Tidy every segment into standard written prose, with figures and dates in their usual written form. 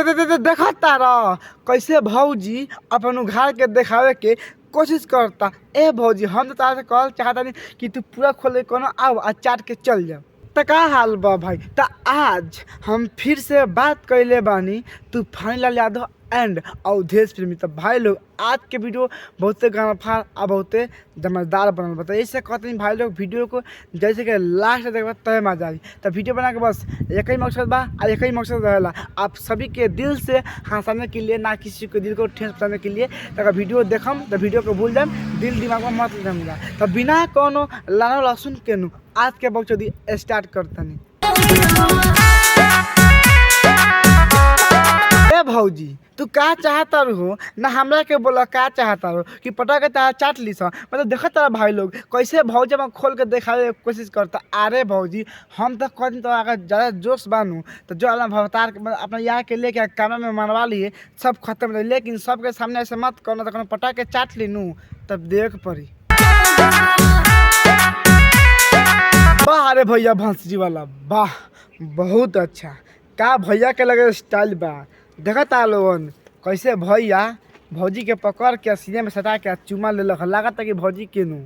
देखा तारा कैसे भौजी अपन उघार के दिखावे के कोशिश करता। ए भौजी हम तो तारा से कहल चाहता नहीं कि तू पूरा खोले कोनो आओ आ चाट के चल जा। त का हाल बा भाई? त आज हम फिर से बात कैले बानी तूफानीलाल यादव एंड अवधेश प्रेमी। तो भाई लोग आज के वीडियो बहुते गाना फार आ बहुते जमदार बनल बता। ऐसे कहते हैं भाई लोग वीडियो को जैसे कि लास्ट देखा तय मजा आई। तो वीडियो बना के बस एक ही मकसद बा और एक ही मकसद रहेला आप सभी के दिल से हंसाने के लिए, ना किसी के दिल को ठेस पहुँचाने के लिए। तो अगर वीडियो देखम तो वीडियो को भूल जाए, दिल दिमाग में मत जमगा। तो बिना कोनो लाना लहसुन के नु आज के बकचोदी स्टार्ट करतनी। ए भौजी तू का चाहता हो ना हमरा के बोला का चाहता हो कि पटा के तारा चाट ली सा। मतलब देखा तारा भाई लोग कैसे भौजी में खोल के दिखावे की कोशिश करता। अरे भौजी हम तो कहते तो अगर ज़्यादा जोश बानू तो जो अवतार अपना यहाँ के लेके कैमरा में मनवा लिए सब खत्म रहे, लेकिन सबके सामने ऐसे मत करना। तो पटा के चाट ली नू तब देख पड़ी। वाह अरे भैया भंसजी वाला वाह बहुत अच्छा। का भैया के लगे स्टाइल बा। देखा ता लोगन कैसे भैया भौजी के पकड़ के सीने में सटा के चुमा ले लागत कि भौजी के नू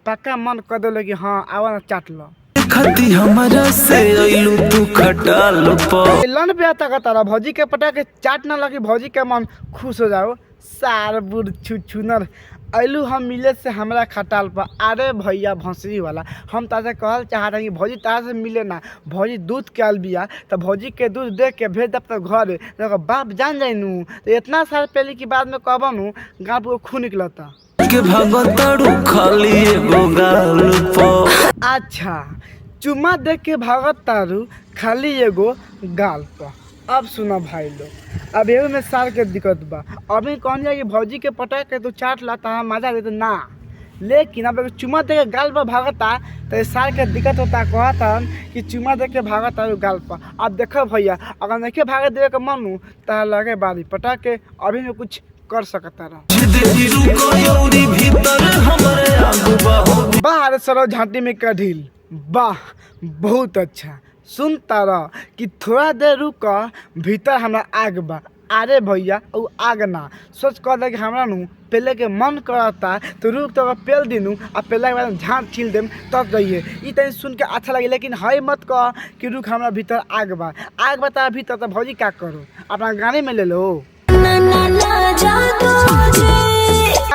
पक्का मन कर दिल कि हाँ आवा ना चाट लो। खती हमरा से अइलू तू खटाल प लन पे आता तारा भौजी के पटा के चाट ना लगी भौजी के मन खुश हो जाओ। सार बुढ़ छुनर अइलू हम मिले से हमरा खटाल पर। अरे भैया भंसरी वाला हम तासे कहल चाहता कि भौजी तारा से मिले ना, भौजी दूध के आल बिया तो भौजी के दूध देख के भेज दब तो घर बाप जान जाए नू। तो इतना साल पहले की बाद में कहबा नू गाँव को खून निकलता के भागताड़ू खाली एगो गाल प। अच्छा चुम्मा देख के भागत तारू खाली एगो गाल पर। अब सुना भाई लोग अब एगो में सार के दिक्कत बा। अभी कहनी कि भौजी के पटा के तू चाट ला तो मजा देते ना, लेकिन अब चुम्मा दे के गाल पर भागता तो सार के दिक्कत होता। कहता कि चुम्मा दे के भागता गाल पर। अब देखो भैया अगर नहीं भागे दे के मनू तो लगे बारी पटा के अभी में कुछ कर सकता रहा। बाहर सरो झांटी में कढ़ील वाह बहुत अच्छा। सुन तारा कि थोड़ा देर रुक भीतर हमरा आग बा। अरे भैया वो आग ना सोच कर दे कि हमरा नू पहले के मन करता तो रुक तो पेल दिनू आ पहले के बाद झाँट छील देम तब जाइए। ये तनी सुन के अच्छा लगे, लेकिन है मत कह कि रुक हमरा भीतर आग बा। आग बता भीतर तो भौजी क्या करो अपना गाने में ले लो।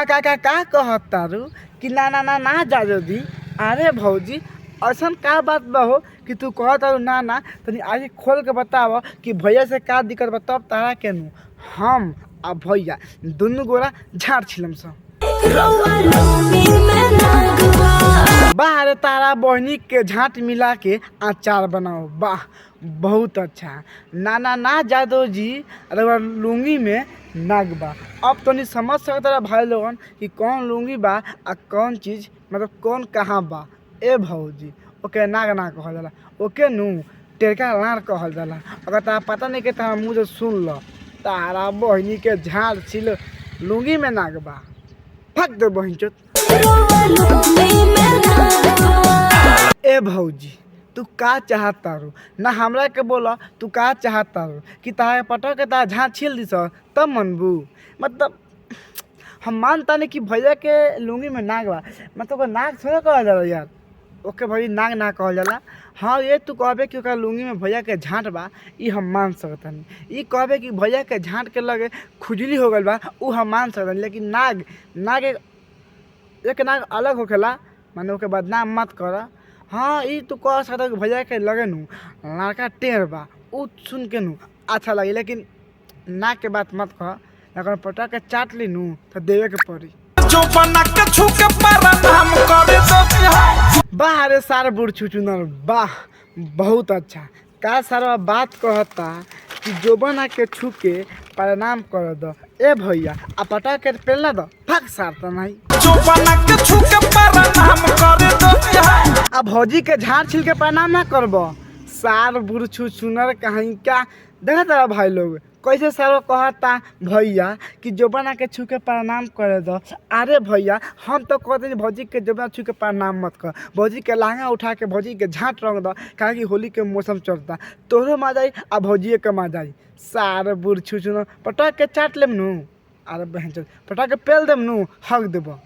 का कहता रू कि ना ना ना ना जा दी। अरे भौजी ऐसा का बात बा हो कि तू कहता ना ना तनी आज खोल के बताव कि भैया से का दिक्कत बा तब तारा के नू हम आ भैया दोनों गोरा झाड़ छिलम सब। बाहर तारा बहनी के झाँट मिला के अचार बनाओ वाह बहुत अच्छा। ना ना ना जादव जी अरे लुंगी में नाग बा। अब तो नहीं समझ सकता भाई लोगन कि कौन लुंगी बा आ कौन चीज़ मतलब कौन कहाँ बा। ए भौजी ओके नाग ना कहल जाला, ओके नू टेरका लार कहल जाला। अगर तारा पता नहीं के तारा मुँह से सुन लो तारा बहनी के झाड़ छिल लुंगी में नाग बा फक दे बहन चोत। ए भौजी तू का चाहता रू ना हमरा के बोला तू का चाहता रू कि तारा पटा के तारा झाड़ छील दी तब मनबू। मतलब हम मानता नहीं कि भैया के लुंगी में नाग बा, मतलब नाग थोड़ा कहल जाला यार। ओके भाई नाग ना कहल जाला। हाँ ये तू कहबे कि लुंगी में भैया के झाँट बा ये हम मान सकतनी। ये कहबे कि भैया के झाँट के लगे खुजली हो गल बा वो हम मान सकतनी, लेकिन नाग नाग एक नाग अलग होखेला माने ओके बदनाम मत कर। हाँ ये तू कह सकता कि भैया के लगे नू लड़का टेढ़ बा वो सुन के नू अच्छा लगी, लेकिन नाग के बात मत कह। अगर पटा के चाट ली नू तो देवे के पड़ी। जो बना के छुके परनाम करे तो बाहर सार बुढ़ छुचुनर वाह बहुत अच्छा। का सारा बात कहता कि जो बना के छुके प्रणाम कर दो। ए भैया आ पटा के पेलना दो फक सारता नहीं। जो बना के छुके परनाम करे तो अब भौजी के झाड़ छिल के प्रणाम ना करबो। सार बुढ़ छुचुनर कहीं क्या देखा तारा भाई लोग कैसे सारा कहता भैया कि जोबना के छू के प्रणाम करे दो। अरे भैया हम तो कहते हैं भौजी के जोबना छू के प्रणाम मत कर, भौजी के लहंगा उठा के भौजी के झाँट रंग दो, काहे कि होली के मौसम चलता, तोहरो मजा आई आ भौजिए के मजा आई। सारे बुढ़ छू पटक के चाट लेम नू, अरे बहन चल पटक के पेल देम नू, हक देबो।